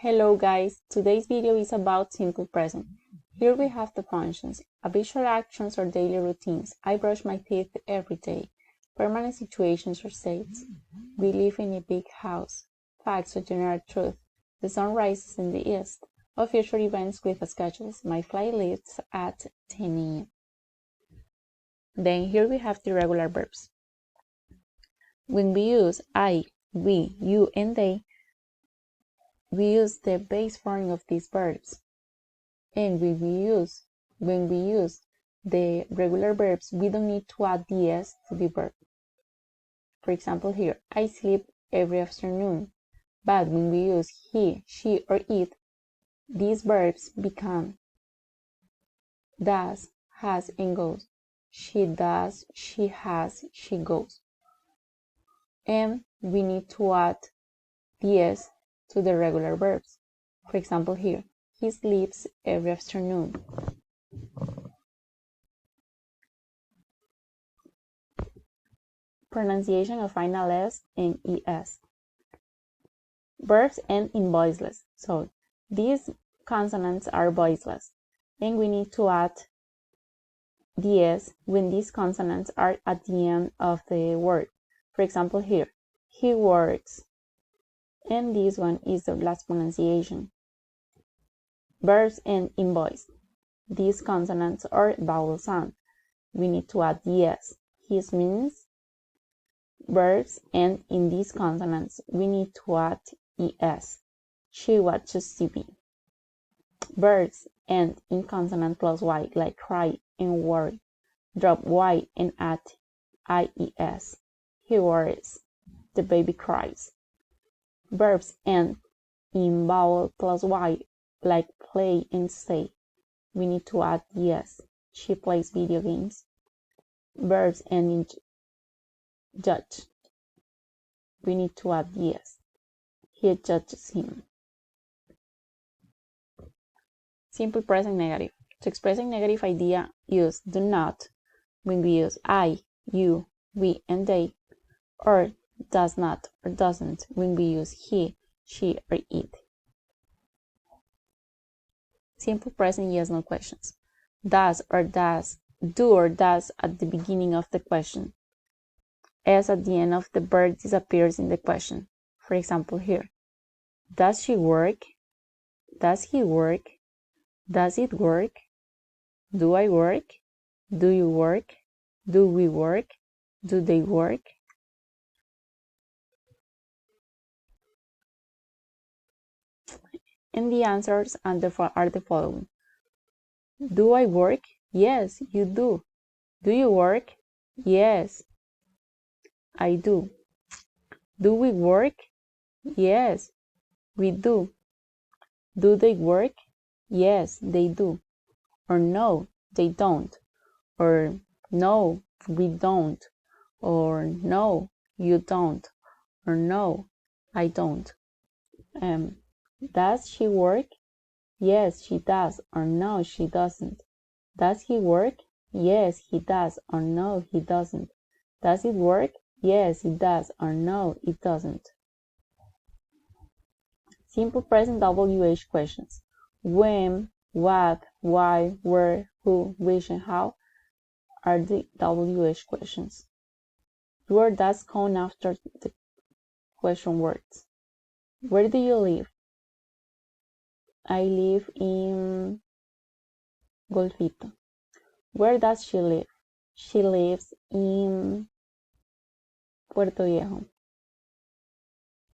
Hello guys, today's video is about simple present. Here we have the functions, habitual actions or daily routines. I brush my teeth every day. Permanent situations or states. We live in a big house. Facts or general truth. The sun rises in the east. Or future events with schedules. My flight leaves at 10 a.m. Then here we have the irregular verbs. When we use I, we, you, and they, we use the base form of these verbs. And when we use the regular verbs, we don't need to add the s to the verb. For example here, I sleep every afternoon. But when we use he, she, or it, these verbs become does, has, and goes. She does, she has, she goes. And we need to add the s to the regular verbs. For example here, he sleeps every afternoon. Pronunciation of final s and es. Verbs end in voiceless. So these consonants are voiceless. And we need to add the s when these consonants are at the end of the word. For example here, he works. And this one is the last pronunciation. Verbs end in voice. These consonants are vowel sound. We need to add the s. His means verbs end in these consonants. We need to add es. She watches TV. Verbs end in consonant plus y, like cry and worry. Drop y and add ies. He worries. The baby cries. Verbs end in vowel plus y, like play and stay. We need to add es. She plays video games. Verbs end in judge. We need to add es. He judges him. Simple present negative. To express a negative idea, use do not when we use I, you, we, and they, or does not or doesn't when we use he, she, or it. Simple present yes/no questions. Does or does, do or does at the beginning of the question. S at the end of the verb disappears in the question. For example here, does she work? Does he work? Does it work? Do I work? Do you work? Do we work? Do they work? And the answers are the following. Do I work? Yes, you do. Do you work? Yes, I do. Do we work? Yes, we do. Do they work? Yes, they do. Or no, they don't. Or no, we don't. Or no, you don't. Or no, I don't. Does she work? Yes, she does. Or no, she doesn't. Does he work? Yes, he does. Or no, he doesn't. Does it work? Yes, it does. Or no, it doesn't. Simple present WH questions. When, what, why, where, who, which, and how are the WH questions. Do or does come after the question words. Where do you live? I live in Golfito. Where does she live? She lives in Puerto Viejo.